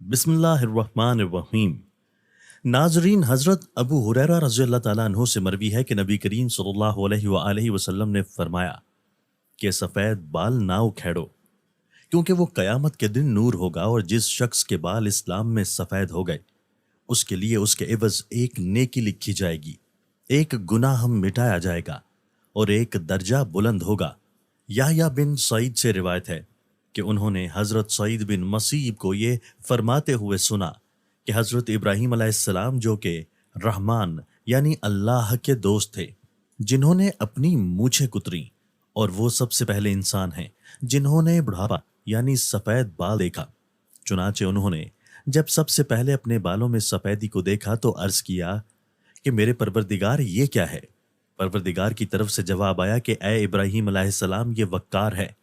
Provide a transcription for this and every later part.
बिस्मिल्लाहिर्रहमानिर्रहीम। नाजरीन, हज़रत अबू हुरैरा रज़ी अल्लाह ताला अन्हो से मरवी है कि नबी करीम सल्लल्लाहु अलैहि वसल्लम ने फरमाया कि सफ़ेद बाल ना उखेड़ो, क्योंकि वो क़यामत के दिन नूर होगा, और जिस शख्स के बाल इस्लाम में सफ़ेद हो गए उसके लिए उसके एवज़ एक नेकी लिखी जाएगी, एक गुनाह मिटाया जाएगा और एक दर्जा बुलंद होगा। याह्या बिन सईद से रिवायत है कि उन्होंने हज़रत सईद बिन मसीब को ये फरमाते हुए सुना कि हज़रत इब्राहीम अलैहिस्सलाम, जो कि रहमान यानी अल्लाह के दोस्त थे, जिन्होंने अपनी मूछें कुतरी, और वो सबसे पहले इंसान हैं जिन्होंने बुढ़ापा यानी सफ़ेद बाल देखा। चुनाचे उन्होंने जब सबसे पहले अपने बालों में सफ़ेदी को देखा तो अर्ज़ किया कि मेरे परवरदिगार, ये क्या है? परवरदिगार की तरफ से जवाब आया कि ए इब्राहीम अलैहिस्सलाम, ये वक्कार है,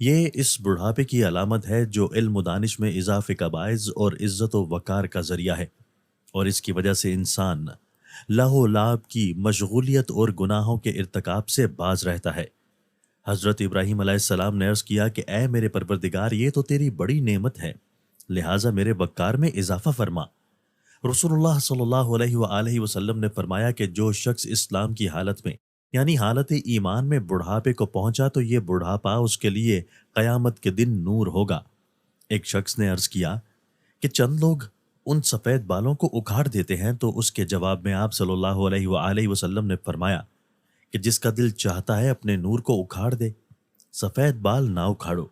ये इस बुढ़ापे की अलामत है जो इल्म व दानिश में इजाफे का बाइज़ और इज़्ज़त व वक़ार का ज़रिया है, और इसकी वजह से इंसान लहो लाभ की मशगूलियत और गुनाहों के इर्तिकाब से बाज रहता है। हज़रत इब्राहीम अलैहिस्सलाम ने अर्ज़ किया कि ए मेरे परवरदिगार, ये तो तेरी बड़ी नेमत है, लिहाजा मेरे वक़ार में इजाफा फरमा। रसूलुल्लाह सल्लल्लाहु अलैहि वसल्लम ने फरमाया कि जो शख्स इस्लाम की हालत में यानी हालत ईमान में बुढ़ापे को पहुंचा तो ये बुढ़ापा उसके लिए क़यामत के दिन नूर होगा। एक शख्स ने अर्ज़ किया कि चंद लोग उन सफ़ेद बालों को उखाड़ देते हैं, तो उसके जवाब में आप सल्लल्लाहु अलैहि वसल्लम ने फरमाया कि जिसका दिल चाहता है अपने नूर को उखाड़ दे, सफ़ेद बाल ना उखाड़ो,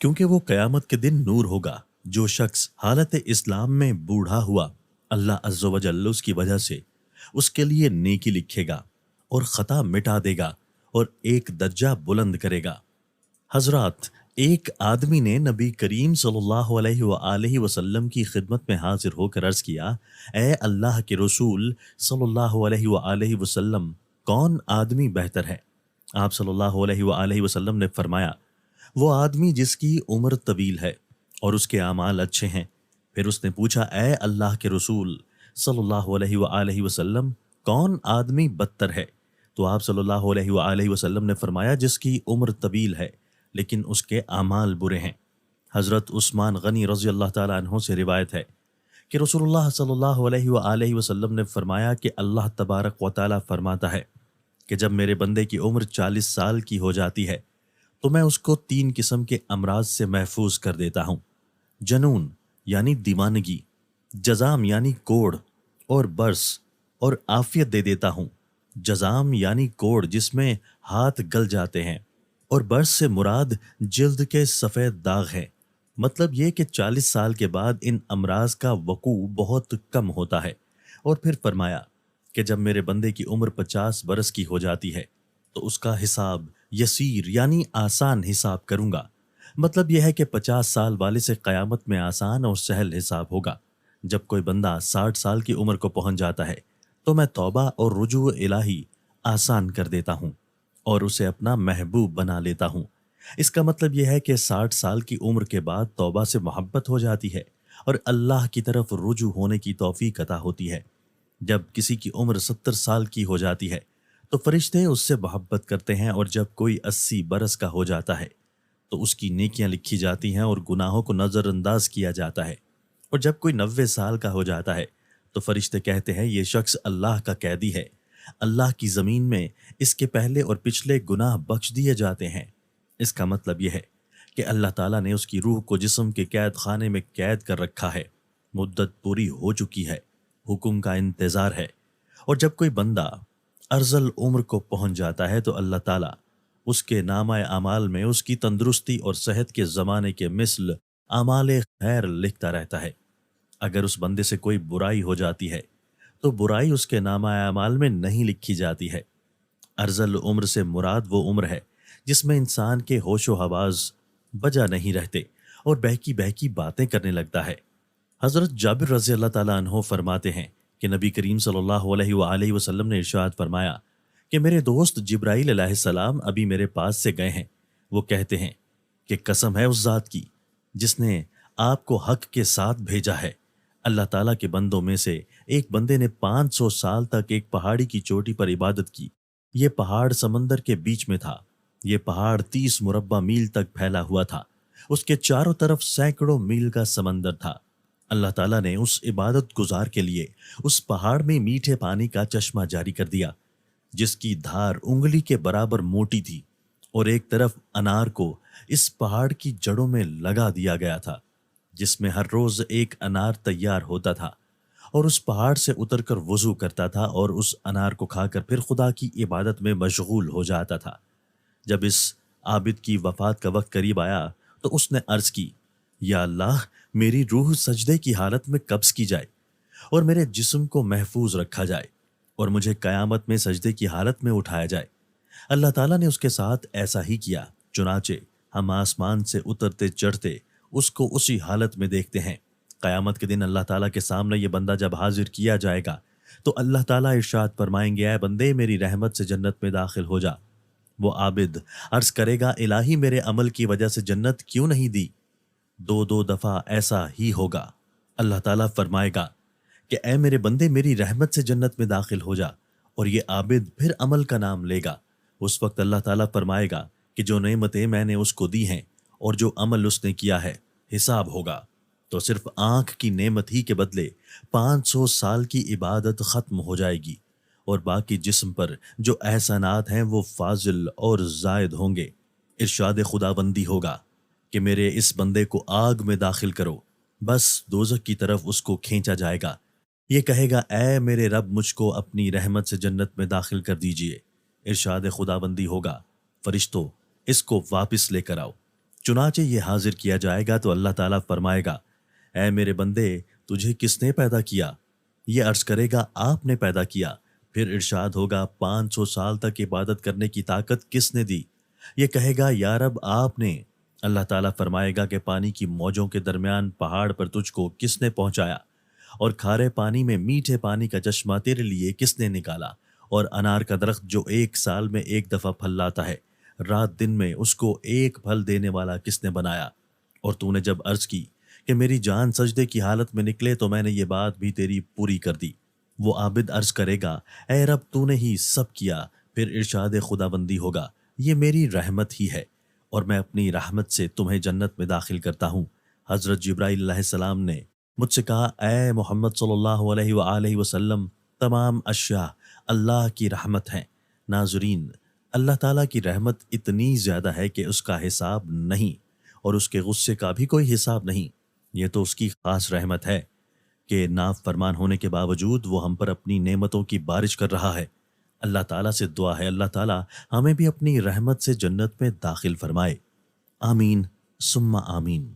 क्योंकि वो क़यामत के दिन नूर होगा। जो शख्स हालत इस्लाम में बूढ़ा हुआ, अल्लाह अज़्ज़ा व जल्ल उसकी वजह से उसके लिए नेकी लिखेगा और ख़ता मिटा देगा और एक दर्जा बुलंद करेगा। हज़रात, एक आदमी ने नबी करीम सल्लल्लाहु अलैहि वसल्लम की खिदमत में हाजिर होकर अर्ज़ किया, ए अल्लाह के रसूल सल्लल्लाहु अलैहि वसल्लम, कौन आदमी बेहतर है? आप सल्लल्लाहु अलैहि वसल्लम ने फरमाया, वो आदमी जिसकी उम्र तवील है और उसके आमाल अच्छे हैं। फिर उसने पूछा, ए अल्लाह के रसूल सल्लल्लाहु अलैहि वसल्लम, कौन आदमी बदतर है? तो आप सल्लल्लाहु अलैहि वसल्लम ने फरमाया, जिसकी उम्र तवील है लेकिन उसके आमाल बुरे हैं। हज़रत उस्मान गनी रज़ी अल्लाह ताला अन्हो से रिवायत है कि रसूलुल्लाह सल्लल्लाहु अलैहि वसल्लम ने फरमाया कि अल्लाह तबारक व तआला फरमाता है कि जब मेरे बंदे की उम्र 40 साल की हो जाती है तो मैं उसको 3 किस्म के अमराज से महफूज कर देता हूँ: जनून यानी दीवानगी, जजाम यानी कोढ़ और बर्स, और आफियत दे देता हूँ। जजाम यानी कोढ़ जिसमें हाथ गल जाते हैं, और बर्स से मुराद जिल्द के सफ़ेद दाग है। मतलब ये कि 40 साल के बाद इन अमराज का वकू बहुत कम होता है। और फिर फरमाया कि जब मेरे बंदे की उम्र 50 बरस की हो जाती है तो उसका हिसाब यसीर यानी आसान हिसाब करूंगा। मतलब यह है कि 50 साल वाले से क़यामत में आसान और सहल हिसाब होगा। जब कोई बंदा 60 साल की उम्र को पहुंच जाता है तो मैं तौबा और रुजू इलाही आसान कर देता हूं और उसे अपना महबूब बना लेता हूं। इसका मतलब यह है कि 60 साल की उम्र के बाद तौबा से मोहब्बत हो जाती है और अल्लाह की तरफ रुजू होने की तौफीक अता होती है। जब किसी की उम्र 70 साल की हो जाती है तो फरिश्ते उससे मोहब्बत करते हैं, और जब कोई 80 बरस का हो जाता है तो उसकी नेकियां लिखी जाती हैं और गुनाहों को नज़रअंदाज किया जाता है। और जब कोई 90 साल का हो जाता है तो फरिश्ते कहते हैं, ये शख्स अल्लाह का कैदी है, अल्लाह की ज़मीन में इसके पहले और पिछले गुनाह बख्श दिए जाते हैं। इसका मतलब यह है कि अल्लाह ताला ने उसकी रूह को जिस्म के कैद खाने में कैद कर रखा है। मुद्दत पूरी हो चुकी है, हुक्म का इंतज़ार है। और जब कोई बंदा अर्ज़ल उम्र को पहुंच जाता है तो अल्लाह ताला उसके नामा अमाल में उसकी तंदुरुस्ती और सेहत के ज़माने के मिस्ल अमाल खैर लिखता रहता है। अगर उस बंदे से कोई बुराई हो जाती है तो बुराई उसके नामा अमाल में नहीं लिखी जाती है। अर्ज़ल उम्र से मुराद वो उम्र है जिसमें इंसान के होशो हवास बजा नहीं रहते और बहकी बहकी बातें करने लगता है। हज़रत जाबिर रज़ी अल्लाह ताला अन्हो फरमाते हैं कि नबी करीम सल्लल्लाहु अलैहि वसल्लम ने इरशाद फरमाया कि मेरे दोस्त जिब्राईल अलैहिस्सलाम अभी मेरे पास से गए हैं। वो कहते हैं कि कसम है उस ज़ात की जिसने आपको हक के साथ भेजा है। अल्लाह ताला के बंदों में से एक बंदे ने 500 साल तक एक पहाड़ी की चोटी पर इबादत की। ये पहाड़ समंदर के बीच में था। ये पहाड़ 30 मुरब्बा मील तक फैला हुआ था। उसके चारों तरफ सैकड़ों मील का समंदर था। اللہ تعالیٰ نے اس عبادت گزار کے لیے اس پہاڑ میں میٹھے پانی کا چشمہ جاری کر دیا، جس کی دھار انگلی کے برابر موٹی تھی، اور ایک طرف انار کو اس پہاڑ کی جڑوں میں لگا دیا گیا تھا، جس میں ہر روز ایک انار تیار ہوتا تھا، اور اس پہاڑ سے اتر کر وضو کرتا تھا اور اس انار کو کھا کر پھر خدا کی عبادت میں مشغول ہو جاتا تھا۔ جب اس عابد کی وفات کا وقت قریب آیا تو اس نے عرض کی، یا اللہ، میری روح سجدے کی حالت میں قبض کی جائے اور میرے جسم کو محفوظ رکھا جائے اور مجھے قیامت میں سجدے کی حالت میں اٹھایا جائے۔ اللہ تعالیٰ نے اس کے ساتھ ایسا ہی کیا، چنانچہ ہم آسمان سے اترتے چڑھتے اس کو اسی حالت میں دیکھتے ہیں۔ قیامت کے دن اللہ تعالیٰ کے سامنے یہ بندہ جب حاضر کیا جائے گا تو اللہ تعالیٰ ارشاد فرمائیں گے، اے بندے، میری رحمت سے جنت میں داخل ہو جا۔ وہ عابد عرض کرے گا، الہی، میرے عمل کی وجہ سے جنت کیوں نہیں دی؟ دو دفعہ ایسا ہی ہوگا۔ اللہ تعالیٰ فرمائے گا کہ اے میرے بندے، میری رحمت سے جنت میں داخل ہو جا، اور یہ عابد پھر عمل کا نام لے گا۔ اس وقت اللہ تعالیٰ فرمائے گا کہ جو نعمتیں میں نے اس کو دی ہیں اور جو عمل اس نے کیا ہے، حساب ہوگا۔ تو صرف آنکھ کی نعمت ہی کے بدلے 500 سال کی عبادت ختم ہو جائے گی، اور باقی جسم پر جو احسانات ہیں وہ فاضل اور زائد ہوں گے۔ ارشاد خداوندی ہوگا کہ میرے اس بندے کو آگ میں داخل کرو، بس دوزخ کی طرف اس کو کھینچا جائے گا۔ یہ کہے گا، اے میرے رب، مجھ کو اپنی رحمت سے جنت میں داخل کر دیجئے۔ ارشاد خداوندی ہوگا، فرشتوں، اس کو واپس لے کر آؤ۔ چنانچہ یہ حاضر کیا جائے گا تو اللہ تعالیٰ فرمائے گا، اے میرے بندے، تجھے کس نے پیدا کیا؟ یہ عرض کرے گا، آپ نے پیدا کیا۔ پھر ارشاد ہوگا، 500 سال تک عبادت کرنے کی طاقت کس نے دی؟ یہ کہے گا، یا رب، آپ نے۔ اللہ تعالیٰ فرمائے گا کہ پانی کی موجوں کے درمیان پہاڑ پر تجھ کو کس نے پہنچایا؟ اور کھارے پانی میں میٹھے پانی کا چشمہ تیرے لیے کس نے نکالا؟ اور انار کا درخت جو 1 سال میں 1 دفعہ پھل لاتا ہے، رات دن میں اس کو ایک پھل دینے والا کس نے بنایا؟ اور تو نے جب عرض کی کہ میری جان سجدے کی حالت میں نکلے تو میں نے یہ بات بھی تیری پوری کر دی۔ وہ عابد عرض کرے گا، اے رب، تو نے ہی سب کیا۔ پھر ارشاد خداوندی ہوگا، یہ میری رحمت ہی ہے، اور میں اپنی رحمت سے تمہیں جنت میں داخل کرتا ہوں۔ حضرت جبرائیل علیہ السلام نے مجھ سے کہا، اے محمد صلی اللہ علیہ وآلہ وسلم، تمام اشیاء اللہ کی رحمت ہیں۔ ناظرین، اللہ تعالیٰ کی رحمت اتنی زیادہ ہے کہ اس کا حساب نہیں، اور اس کے غصے کا بھی کوئی حساب نہیں۔ یہ تو اس کی خاص رحمت ہے کہ نافرمان ہونے کے باوجود وہ ہم پر اپنی نعمتوں کی بارش کر رہا ہے۔ اللہ تعالیٰ سے دعا ہے اللہ تعالیٰ ہمیں بھی اپنی رحمت سے جنت میں داخل فرمائے۔ آمین ثم آمین۔